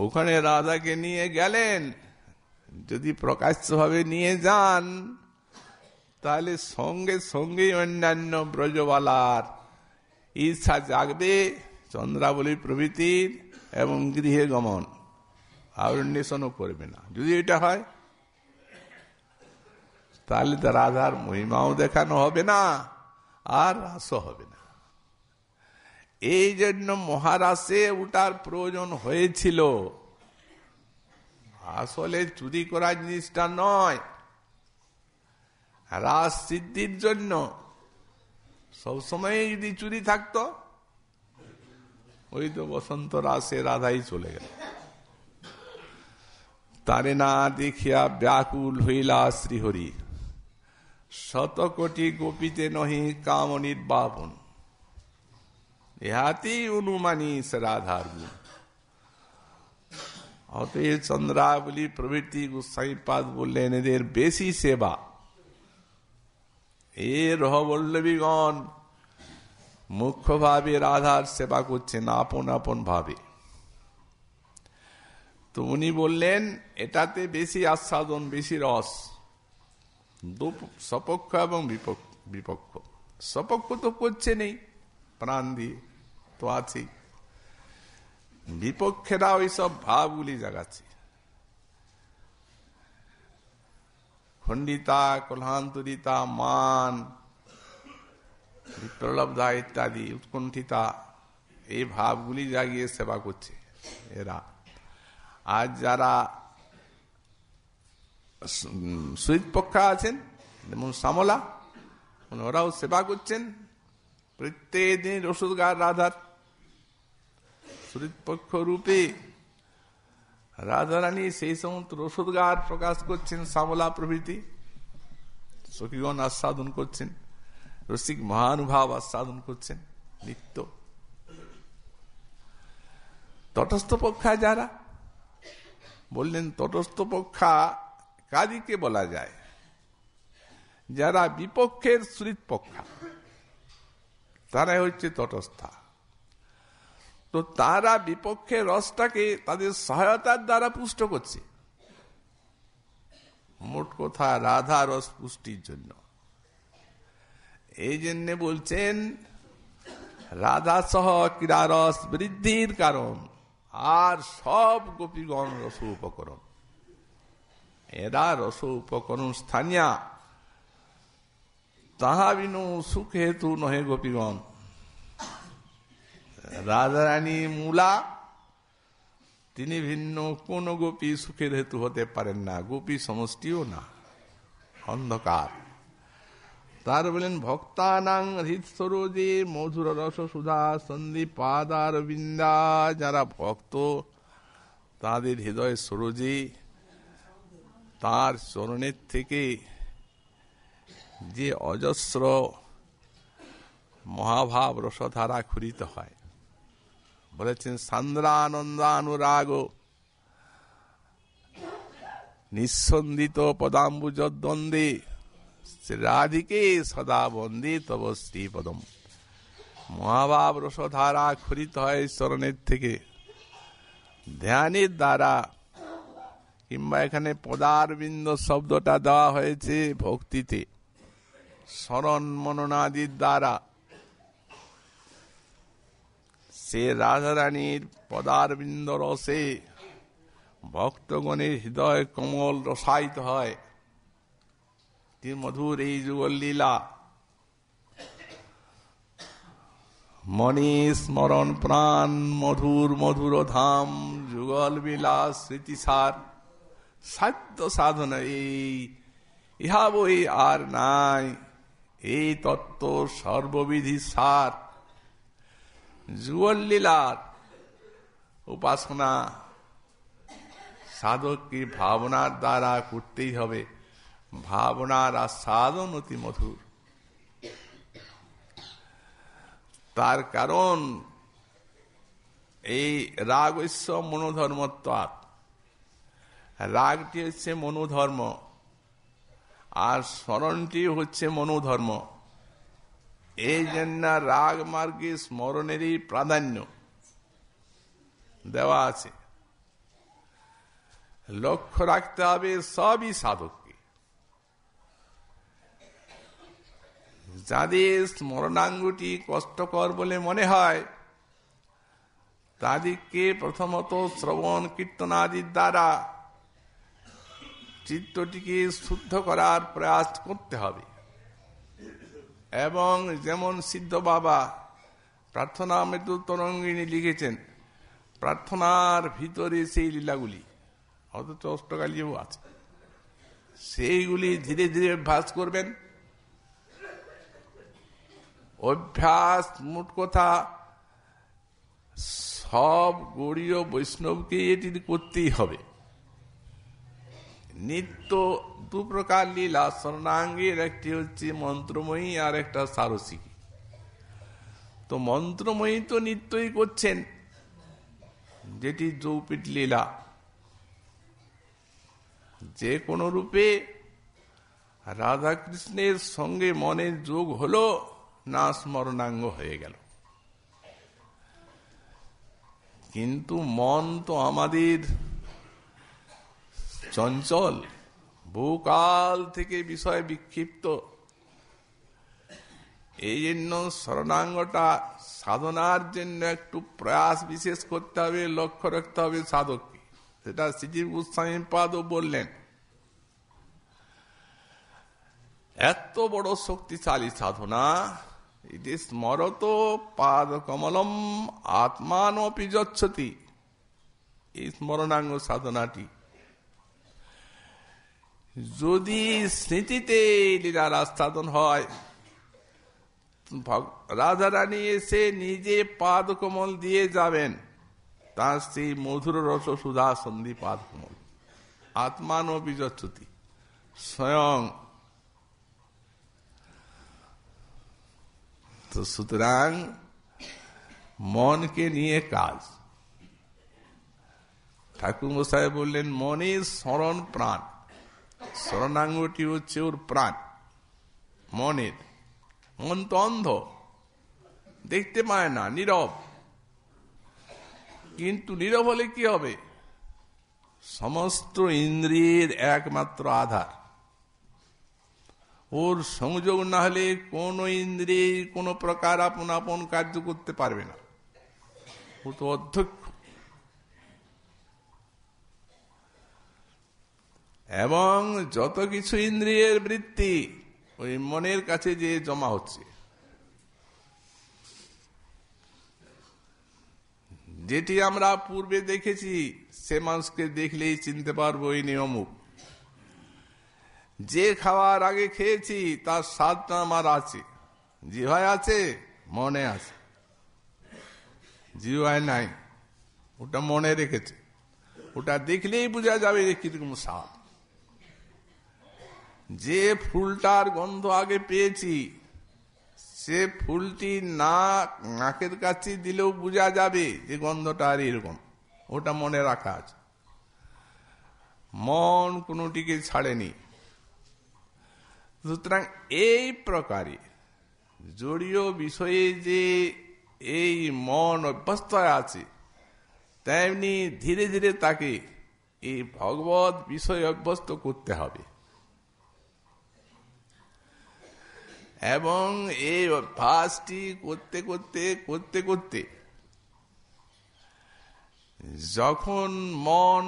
ওখানে রাধাকে নিয়ে গেলেন, যদি প্রকাশ্যভাবে নিয়ে যান তাহলে সঙ্গে সঙ্গে অন্যান্য ব্রজবালার ইচ্ছা জাগবে চন্দ্রাবলী প্রভৃতির, এবং গৃহে গমন আর অন্বেষণও করবে না। যদি এটা হয় তাহলে তো রাধার মহিমাও দেখানো হবে না, আর রাসও হবে না। এই জন্য মহারাসে উঠার প্রয়োজন হয়েছিল। আসলে চুরি করা জিনিসটা নয়, রাস সিদ্ধির জন্য। সবসময় যদি চুরি থাকতো, ওই তো বসন্ত রাসে রাধাই চলে গেল। তারে না দেখিয়া ব্যাকুল হইলা শ্রীহরি, শতকোটি গোপীতে নহি কাম নির্বাপন, ইহাতেই অনুমানিস রাধার গুণ। অতএব চন্দ্রাবলী প্রভৃতি গোসাইপাদ বললেন এদের বেশি সেবা। এ রহবল্লভীগণ মুখ্যভাবে রাধার সেবা করছেন আপন আপন ভাবে। তো উনি বললেন এটাতে বেশি আস্বাদন, বেশি রস। সপক্ষ এবং বিপক্ষ। সপক্ষ তো করছে নেই, প্রাণ দিয়ে তো আছেই, বিপক্ষেরা ওই সব ভাবগুলি জাগাচ্ছে। খণ্ডিতা, কলহান্তরিতা, মান, বিপ্রলব্ধা ইত্যাদি উৎকণ্ঠিতা, এই ভাবগুলি জাগিয়ে সেবা করছে এরা। আর যারা সুইৎপক্ষা আছেন, যেমন শ্যামলা, ওরাও সেবা করছেন প্রত্যেক দিন রসদগার রাধার সুরিৎপক্ষ রূপে। রাধারানী সেই সমস্ত রসদগার প্রকাশ করছেন, শ্যামলা প্রভৃতি সখীগণ আস্বাদন করছেন, রসিক মহানুভাব আস্বাদন করছেন নিত্য। তটস্থ পক্ষা যারা, বললেন তটস্থ পক্ষা কাদিকে বলা যায়? যারা বিপক্ষের সুরিৎপক্ষা, তারাই হচ্ছে তটস্থা। তো তারা বিপক্ষের রসটাকে তাদের সহায়তার দ্বারা পুষ্ট করছে। মোট কথা রাধা রস পুষ্টির জন্য। এই জন্য বলছেন রাধা সহ ক্রীড়া রস বৃদ্ধির কারণ, আর সব গোপীগণ রস উপকরণ। এরা রস উপকরণ স্থানীয়, তাহা বিনু সুখ হেতু নহে গোপীগণ। রাধারানী মূলা, তিনি ভিন্ন কোন গোপী সুখের হেতু হতে পারেন না, গোপী সমষ্টিও না, অন্ধকার। তার বলেন ভক্তানাং হৃৎসরোজে মধুর রস সুধা সন্দীপাদার বিন্দা, যারা ভক্ত তাদের হৃদয় সরোজে তার চরণের থেকে যে অজস্র মহাভাব রসধারা ক্ষুরিত হয়। বলেছেন সান্দ্রানন্দানুরাগ নিঃসন্দিত পদাম্বুজ দ্বন্দ্বে রাধিকে সদা বন্দে তব শ্রীপদম। মহাভাব রসধারা ক্ষুরিত হয় চরণের থেকে ধ্যানের দ্বারা, কিংবা এখানে পদারবিন্দ শব্দটা দেওয়া হয়েছে ভক্তিতে, স্মরণ মননাদির দ্বারা সে রাধারানীর পদারবিন্দ রসে ভক্তগণের হৃদয় কমল রসায়িত হয়। কি মধুর এই যুগল লীলা! মনে স্মরণ প্রাণ মধুর মধুর ধাম যুগল বিলাস স্মৃতিসার সাধ্য সাধনা এই ইহা বই আর নাই, এই তত্ত্ব সর্ববিধি সার। যুগল লীলার উপাসনা সাধককে ভাবনার দ্বারা করতেই হবে। ভাবনার আস্বাদন অতি মধুর। তার কারণ এই রাগ ঐশ্ব মনোধর্মত্বাৎ, রাগটি হচ্ছে মনোধর্ম আর স্মরণটি হচ্ছে মনোধর্ম। এই জন্য রাগ মার্গে স্মরণেরই প্রাধান্য দেওয়া আছে। লক্ষ্য রাখতে হবে সবই সাধককে। যাদের স্মরণাঙ্গটি কষ্টকর বলে মনে হয় তাদেরকে প্রথমত শ্রবণ কীর্তনাদির দ্বারা চিত্তটিকে শুদ্ধ করার প্রয়াস করতে হবে। এবং যেমন সিদ্ধ বাবা প্রার্থনা মৃত্যু তরঙ্গিনী লিখেছেন, প্রার্থনার ভিতরে সেই লীলাগুলি, অথচ অষ্টকালীও আছে, সেইগুলি ধীরে ধীরে অভ্যাস করবেন। অভ্যাস মোট কথা সব গৌড়ীয় বৈষ্ণবকে এটি করতেই হবে। নিত্য দু প্রকার লীলা স্বর্ণাঙ্গের, একটি হচ্ছে মন্ত্রময়ী আর একটা সারসিকী। তো মন্ত্রময়ী তো নিত্যই করছেন, যেটি যৌপিট লীলা। যে কোনো রূপে রাধা কৃষ্ণের সঙ্গে মনের যোগ হলো না স্মরণাঙ্গ হয়ে গেল। কিন্তু মন তো আমাদের চঞ্চল, বহুকাল থেকে বিষয় বিক্ষিপ্ত। এই জন্য স্মরণাঙ্গটা সাধনার জন্য একটু প্রয়াস বিশেষ করতে হবে, লক্ষ্য রাখতে হবে সাধককে। সেটা শ্রীজীব গোস্বামী পাদও বললেন। এত বড় শক্তিশালী সাধনা, ইতি স্মরত পাদ কমলম আত্মানপি যচ্ছতি। এই স্মরণাঙ্গ সাধনাটি যদি স্মৃতিতে লীলার আস্বাদন হয়, রাধারানী এসে নিজে পাদ কমল দিয়ে যাবেন, তার সেই মধুর রস সুধা সন্ধি পাদ কমল আত্মানপি যচ্ছতি স্বয়ং। তো সুতরাং মনকে নিয়ে কাজ। ঠাকুর মশাই বললেন মনের স্মরণ প্রাণ। স্মরণাঙ্গটি হচ্ছে ওর প্রাণ মনের। মন তো অন্ধ, দেখতে পায় না, নীরব। কিন্তু নীরব হলে কি হবে? সমস্ত ইন্দ্রিয়ের একমাত্র আধার। ওর সংযোগ না হলে কোন ইন্দ্রিয় কোন প্রকার আপন আপন কার্য করতে পারবে না। ও তো অধ্যক্ষ। এবং যত কিছু ইন্দ্রিয়ের বৃত্তি ওই মনের কাছে যে জমা হচ্ছে, যেটি আমরা পূর্বে দেখেছি, সে মানুষকে দেখলেই চিনতে পারবো এই নিয়মুক। যে খাওয়ার আগে খেয়েছি তার স্বাদটা আমার আছে, জিহ্বায় আছে, মনে আছে। জিহ্বায় নাই, ওটা মনে রেখেছে। ওটা দেখলেই বোঝা যাবে যে কিরকম স্বাদ। যে ফুলটার গন্ধ আগে পেয়েছি সে ফুলটি নাকের কাছে দিলেও বোঝা যাবে যে গন্ধটা আর এরকম, ওটা মনে রাখা আছে। মন কোনোটিকে ছাড়েনি। সুতরাং এই প্রকারে জড়ীয় বিষয়ে যে এই মন অভ্যস্ত আছে, তেমনি ধীরে ধীরে তাকে এই ভগবত বিষয় অভ্যস্ত করতে হবে। এবং এই অভ্যাসটি করতে করতে করতে করতে যখন মন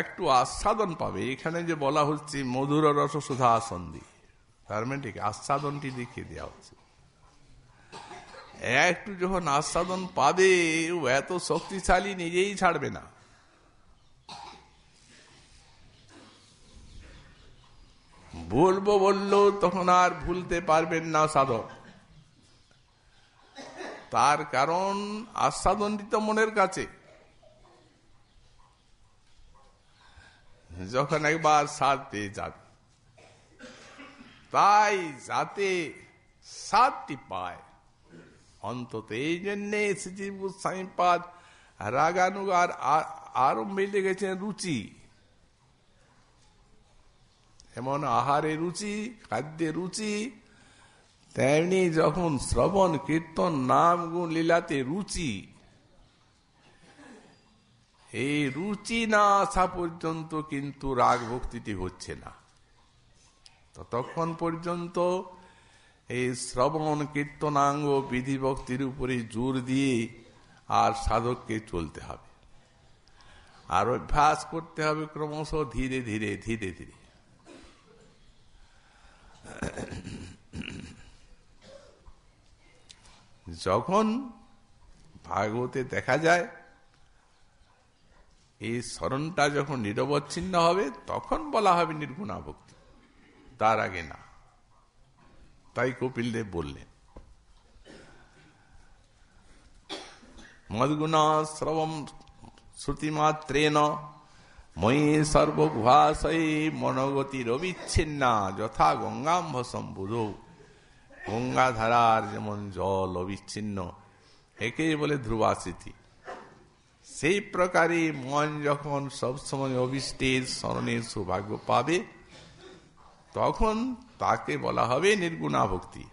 একটু আস্বাদন পাবে, এখানে যে বলা হচ্ছে মধুর রস সুধা সন্ধি, তার মানে ঠিক আস্বাদনটি দেখিয়ে দেওয়া হচ্ছে। একটু যখন আস্বাদন পাবে, ও এত শক্তিশালী নিজেই ছাড়বে না। বলবো বললো তখন আর ভুলতে পারবেন না সাধক। তার কারণ আস্বাদনটি তো মনের কাছে। যখন একবার স্বাদ পেয়ে যাবে, তাই যাতে স্বাদটি পায়, অন্তত এই জন্যে শ্রীজীব গোস্বামীপাদ রাগানুগার আরম্ভে লেগেছেন রুচি। এমন আহারে রুচি, খাদ্যে রুচি, তেমনি যখন শ্রবণ কীর্তন নাম গুণ লীলাতে রুচি। এই রুচি না আসা পর্যন্ত কিন্তু রাগ ভক্তিটি হচ্ছে না। ততক্ষণ পর্যন্ত এই শ্রবণ কীর্তনাঙ্গ বিধি ভক্তির উপরে জোর দিয়ে আর সাধককে চলতে হবে, আর অভ্যাস করতে হবে ক্রমশ ধীরে ধীরে ধীরে ধীরে। যখন ভাগবতে দেখা যায় এই স্মরণটা যখন নিরবচ্ছিন্ন হবে, তখন বলা হবে নির্গুণা ভক্তি, তার আগে না। তাই কপিল দেব বললেন, মদ্গুণা শ্রবম শ্রুতিমাত্রেণ মই সর্বগুহাশয়ে মনোগতির অবিচ্ছিন্না যথা গঙ্গাম্ভ সম্বুধ। গঙ্গাধারার যেমন জল অবিচ্ছিন্ন, একেই বলে ধ্রুবা স্মৃতি। সেই প্রকারে মন যখন সবসময় অভিষ্টের স্মরণের সৌভাগ্য পাবে, তখন তাকে বলা হবে নির্গুণা ভক্তি।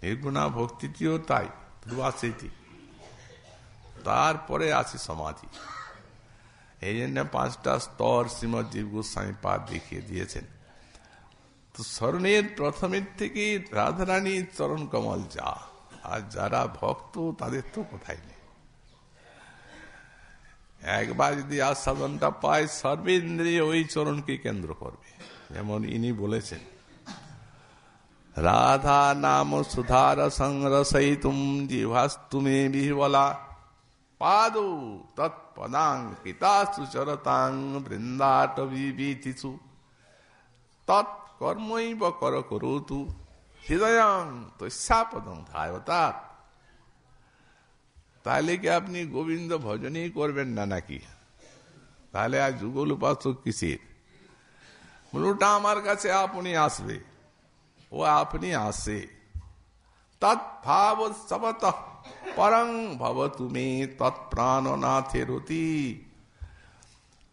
নির্গুণা ভক্তিটিও তাই ধ্রুবা স্মৃতি। তারপরে আছে সমাধি। এই জন্য 5টা স্তর শ্রীমৎ জীব গোস্বামী পাদ দেখিয়ে দিয়েছেন। তো স্মরণের প্রথমের থেকে রাধারানীর চরণ কমল যা, আর যারা ভক্ত তাদের তো কোথায় নেই। একবার যদি আস্বাদনটা পায়, সর্বেন্দ্রিয় ওই চরণকে কেন্দ্র করবে। যেমন ইনি বলেছেন, রাধা নাম সুধার সংরসয়িতুম জিহ্বাস্তু মে বিহ্বলা পাদৌ তৎপদাঙ্কিতাসু চরতাং বৃন্দাটবিভীতিষু তৎকর্মৈব কর করোতু হৃদয়ং তস্যাপদং ধায়তাৎ। তাহলে কি আপনি গোবিন্দ ভজনই করবেন না নাকি? তাহলে আর যুগল উপাসক কিসের? ওটা আমার কাছে আপনি আসবে, ও আপনি আসে। তৎভাব সবতঃ পরং ভবতু মে তৎপ্রাণনাথে রতি।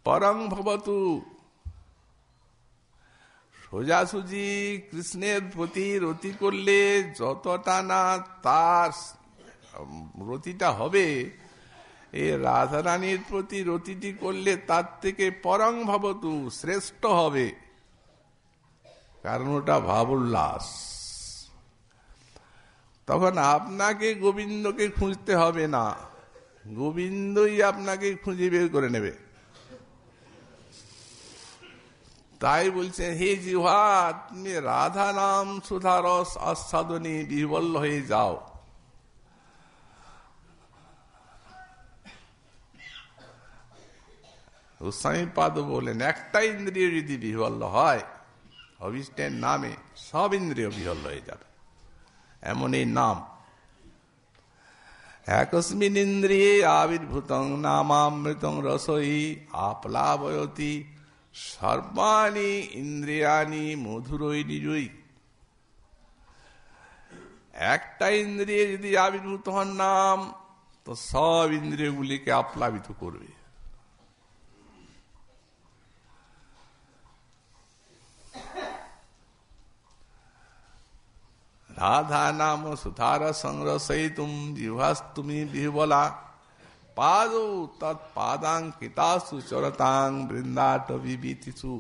পরং ভবতু, সোজাসুজি কৃষ্ণের প্রতি রতি করলে যতটা না তার রতিটা হবে, এই রাধারানীর প্রতি রতিটি করলে তার থেকে পরং ভবতু, শ্রেষ্ঠ হবে। কারণ ওটা ভাব উল্লাস। তখন আপনাকে গোবিন্দকে খুঁজতে হবে না, গোবিন্দই আপনাকে খুঁজে বের করে নেবে। তাই বলছে, হে জিহ্বা, তুমি রাধা নাম সুধারস আস্বাদনে বিহ্বল হয়ে যাও। গোস্বামীপাদ বলেন, একটা ইন্দ্রিয় যদি বিহ্বল হয়, অভিষ্টের নামে সব ইন্দ্রিয় বিহ্বল হয়ে যাবে, এমন এই নাম। একস্মিন ইন্দ্রিয়ে আবির্ভূতং নামামৃতং রসই আপ্লাবয়তি সর্বাণি ইন্দ্রিয়ানি মধুরই নিজই। একটা ইন্দ্রিয়ে যদি আবির্ভূত হন নাম, তো সব ইন্দ্রিয়গুলিকে আপ্লাবিত করবে। রাধা নাম সুধার সংরসয়িতুম জিহ্বাস্তুমি বিহ্বলা পাদৌ তৎপাদাঙ্কিতাসু চরতাং বৃন্দাটবিবিতিষু।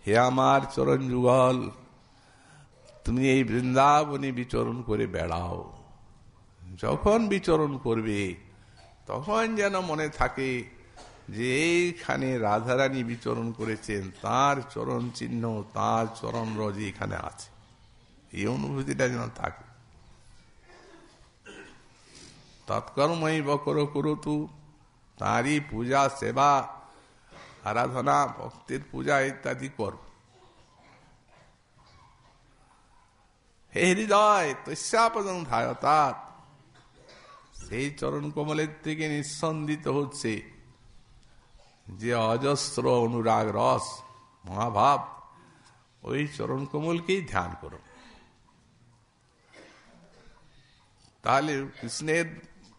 হে আমার চরণ যুগল, তুমি এই বৃন্দাবনে বিচরণ করে বেড়াও। যখন বিচরণ করবে তখন যেন মনে থাকে যে এইখানে রাধারানী বিচরণ করেছেন, তার চরণ চিহ্ন, তার চরণ রজ এখানে আছে। এই অনুভূতিটা যেন থাকে। তৎকর্মই বকর করতু, তাঁরই পূজা, সেবা, আরাধনা, ভক্তের পূজা ইত্যাদি কর। হে হৃদয় তস্যাপদং ধায়তাৎ, সেই চরণ কমলের থেকে নিঃসন্দিত হচ্ছে যে অজস্র অনুরাগ রস মহাভাব, ওই চরণ কমলকেই ধ্যান করো। তাহলে কৃষ্ণের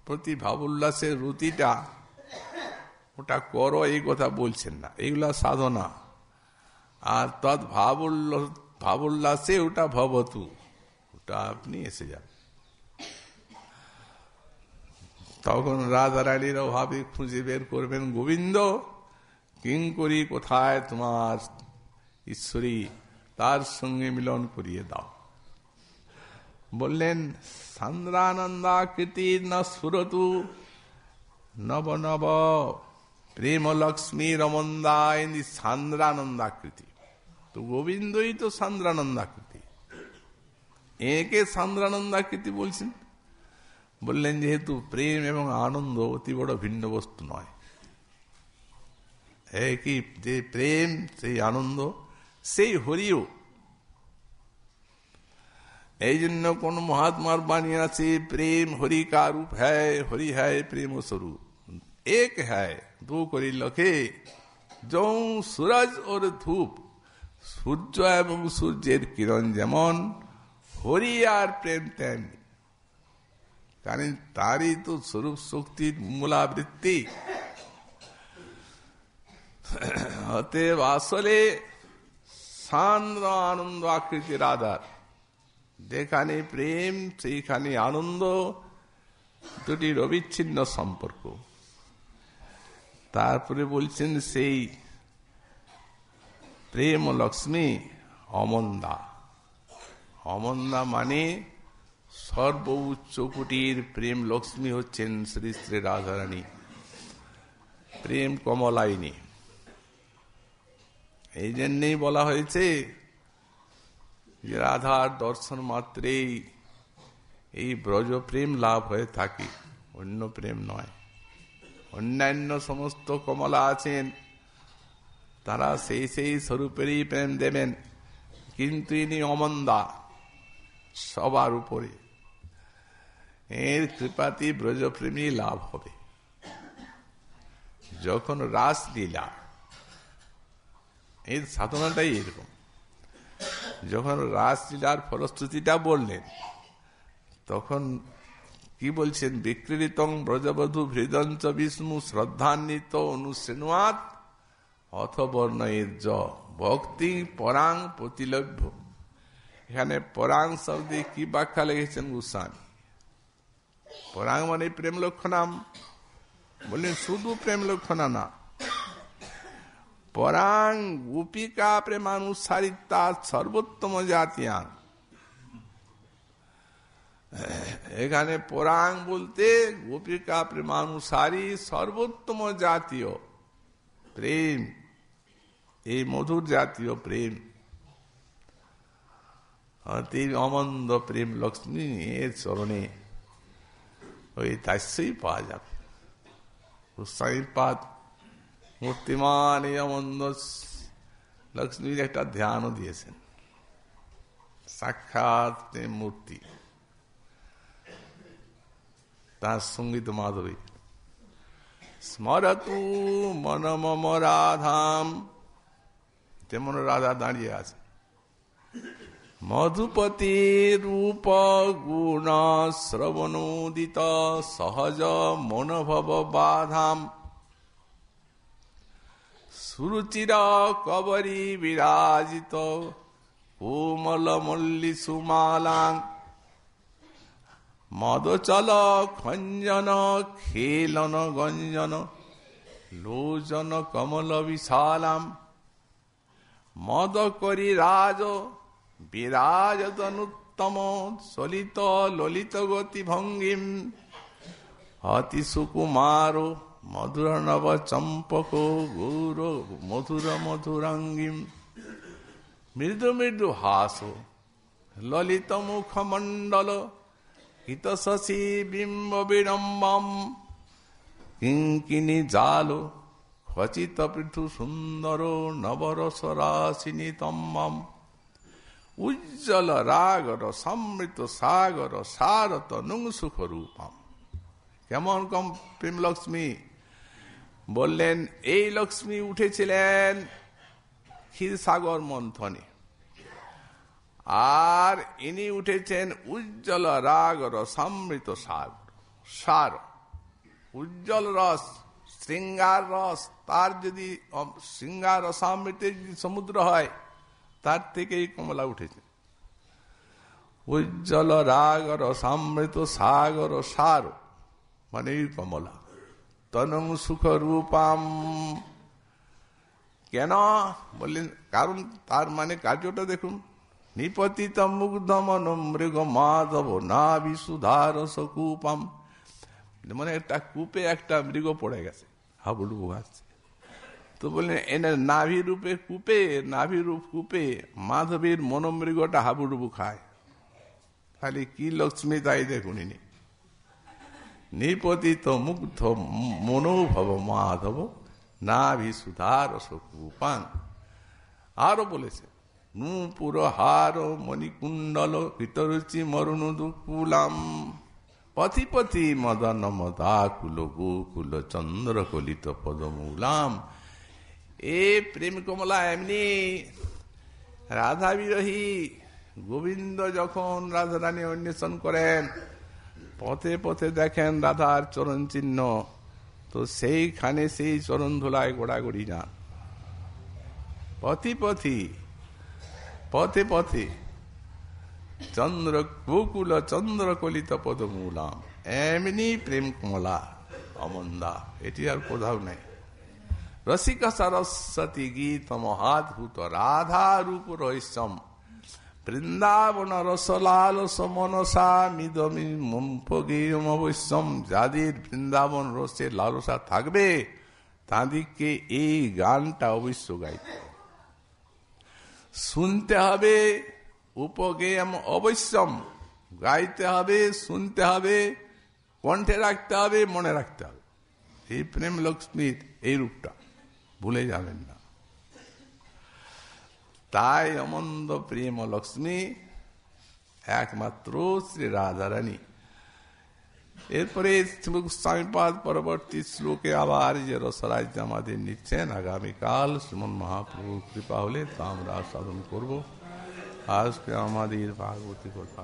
প্রতি ভাব উল্লাসের রুতিটা ওটা করো, এই কথা বলছেন না, এইগুলা সাধনা। আর তৎ ভাব উল্লাসে ওটা ভবতু, ওটা আপনি এসে যান। তখন রাধারানীর অভাবে খুঁজে বের করবেন, গোবিন্দ কিঙ্করী কোথায় তোমার ঈশ্বরী, তার সঙ্গে মিলন করিয়ে দাও। বললেন সান্দ্রানন্দাকৃতি না সুরতু নব নব প্রেম লক্ষ্মী রমন্দায় সান্দ্রানন্দাকৃতি। তো গোবিন্দই তো সান্দ্রানন্দাকৃতি, একে সান্দ্রানন্দাকৃতি বলছেন। বললেন যেহেতু প্রেম এবং আনন্দ অতি বড় ভিন্ন বস্তু নয়, একই যে প্রেম, সেই আনন্দ, সেই হরিও। এই জন্য কোন মহাত্মার বাণী আছে, প্রেম হরি কা রূপ হ্যায়, হরি হ্যায় প্রেম স্বরূপ, এক হ্যায় দু করি লখে, যৌ সূরজ ওর ধূপ। সূর্য এবং সূর্যের কিরণ যেমন, হরি আর প্রেম তেমনি। কারণ তারই তো স্বরূপ শক্তির মূলাবৃত্তি। অতএব আসলে সান্দ্র আনন্দ আকৃতির আধার, যেখানে প্রেম সেইখানে আনন্দ, দুটির অবিচ্ছিন্ন সম্পর্ক। তারপরে বলছেন সেই প্রেম লক্ষ্মী অমন্দা। অমন্দা মানে সর্বোচ্চ কোটির প্রেম লক্ষ্মী হচ্ছেন শ্রী শ্রী রাধারানী, প্রেম কমলাইনী। এই জন্যেই বলা হয়েছে যে রাধার দর্শন মাত্রেই এই ব্রজ প্রেম লাভ হয়ে থাকে, অন্য প্রেম নয়। অন্যান্য সমস্ত কমলা আছেন, তারা সেই সেই স্বরূপেরই প্রেম দেবেন, কিন্তু ইনি অমন্দা, সবার উপরে। এর কৃপাতি ব্রজপ্রেমী লাভ হবে। যখন রাসলীলা, এর সাধনাটাই এরকম। যখন রাসলীলার ফলশ্রুতিটা বললেন, তখন কি বলছেন, বিক্রীড়িতং ব্রজবধূ হৃদঞ্চ বিষ্ণু শ্রদ্ধান্বিত অনুশ্রেণুয়াত অথ বর্ণয়ের জ ভক্তি পরাং প্রতিলভ্য। এখানে পরাং শব্দে কি ব্যাখ্যা লিখেছেন গোস্বামী? পরাং মানে প্রেম লক্ষণাম। বললেন শুধু প্রেম লক্ষণা না, পরাং গোপিকা প্রেমানুসারিতা সর্বোত্তম জাতিয়াং। এখানে পরাং বলতে গোপিকা প্রেমানুসারী সর্বোত্তম জাতীয় প্রেম, এই মধুর জাতীয় প্রেম, অতি অমন্দ প্রেম লক্ষ্মী এর চরণে ওই তাস্যই পাওয়া যাবে। গোস্বামীপাদ মূর্তিমান এই অমন্দ লক্ষ্মীর একটা ধ্যানও দিয়েছেন, সাক্ষাৎ মূর্তি। তার সঙ্গীত মাধবী। স্মরতু মন মম রাধাম, যেমন রাধা দাঁড়িয়ে আছে। মধুপতি রূপ গুণ শ্রবণোদিত সহজ মনোভব বাধাম, সুরুচির কবরী বিরাজিত কোমল মল্লী সুমালাং, মদচল খঞ্জন খেলন গঞ্জন লোচন কমল বিশালাম, মদ করি রাজ বিরাজতনুত্তম সলিত ললিত গতি ভঙ্গিম, অতি সুকুমার মধুর নব চম্পক গৌর মধুর মধুরাঙ্গিম, মৃদু মৃদু হাস ললিত মুখমণ্ডল হিত শশী বিম্ব বিড়ম্বম, কিঙ্কিণী জাল খচিত পৃথু সুন্দর নবরস রাশিনী তম্বম, উজ্জ্বল রাগর সমৃত সাগর সারত নুং সুখ রূপম। কেমন কম প্রেম লক্ষ্মী বললেন, এই লক্ষ্মী উঠেছিলেন ক্ষীরসাগর মন্থনে, আর ইনি উঠেছেন উজ্জ্বল রাগর সমৃত সাগর সার, উজ্জ্বল রস শৃঙ্গার রস, তার যদি শৃঙ্গার রসামৃতের যদি সমুদ্র হয়, তার থেকেই কমলা উঠেছে। উজ্জ্বল রাগর সমৃত সাগর সার মানে কমলা, তনং সুখ রূপাম। কেন বললেন? কারণ তার মানে কার্যটা দেখুন, নিপতিত মুগ্ধ মন মৃগ মাধব নাভি সুধার সকুপাম, মানে একটা কূপে একটা মৃগ পড়ে গেছে, হাবুডুবু খাচ্ছে। তো বললেন এনার নাভি রূপে কূপে, নাভি রূপ কূপে মাধবীর মনোমৃগটা হাবুডুবু খায়। খালি কি লক্ষ্মী তাই দেখুন, ইনি নিপতিত মুগ্ধ মনোভব মাধব নাভি সুধার সকুপাং। আরো বলেছে নূপুর হার মণিকুণ্ডল পিতরুচি মরুণুদুকুলাম, পথি পথি মদন মদাকুল গোকুল চন্দ্র কলিত পদমূলাম। এ প্রেম কমলা এমনি রাধা বিরোহী। গোবিন্দ যখন রাধারানী অন্বেষণ করেন, পথে পথে দেখেন রাধার চরণ চিহ্ন, তো সেইখানে সেই চরণ ধুলায় গোড়াগড়ি যান। পথি পথি পথে পথে চন্দ্র গোকুল চন্দ্র কলিত পদমূলাম। এমনি প্রেম কমলা অমন্দা, এটি আর কোথাও নেই। রসিক সরস্বতী গীত মহাদ্ভুত রাধা রূপ রহস্যম, বৃন্দাবন রসলাল সমনসা মিদমি মুম্পগেয়ম অবশ্যম। যাদের বৃন্দাবন রসের লালসা থাকবে, তাদেরকে এই গানটা অবশ্য গাইতে শুনতে হবে। উপগেয়ম অবশ্যম, গাইতে হবে, শুনতে হবে, কণ্ঠে রাখতে হবে, মনে রাখতে হবে। এই প্রেম লক্ষ্মীর এই রূপটা ভুলে যাবেন না। তাই অমন্দ প্রেম লক্ষ্মী একমাত্র শ্রী রাধারানী। এরপরে স্বামীপাদ পরবর্তী শ্লোকে আবার যে রসরাজ্য আমাদের নিচ্ছেন, আগামীকাল শ্রীমন মহাপ্রভু কৃপা হলে তা আমরা সাধন করব। আজকে আমাদের ভাগবতী কথা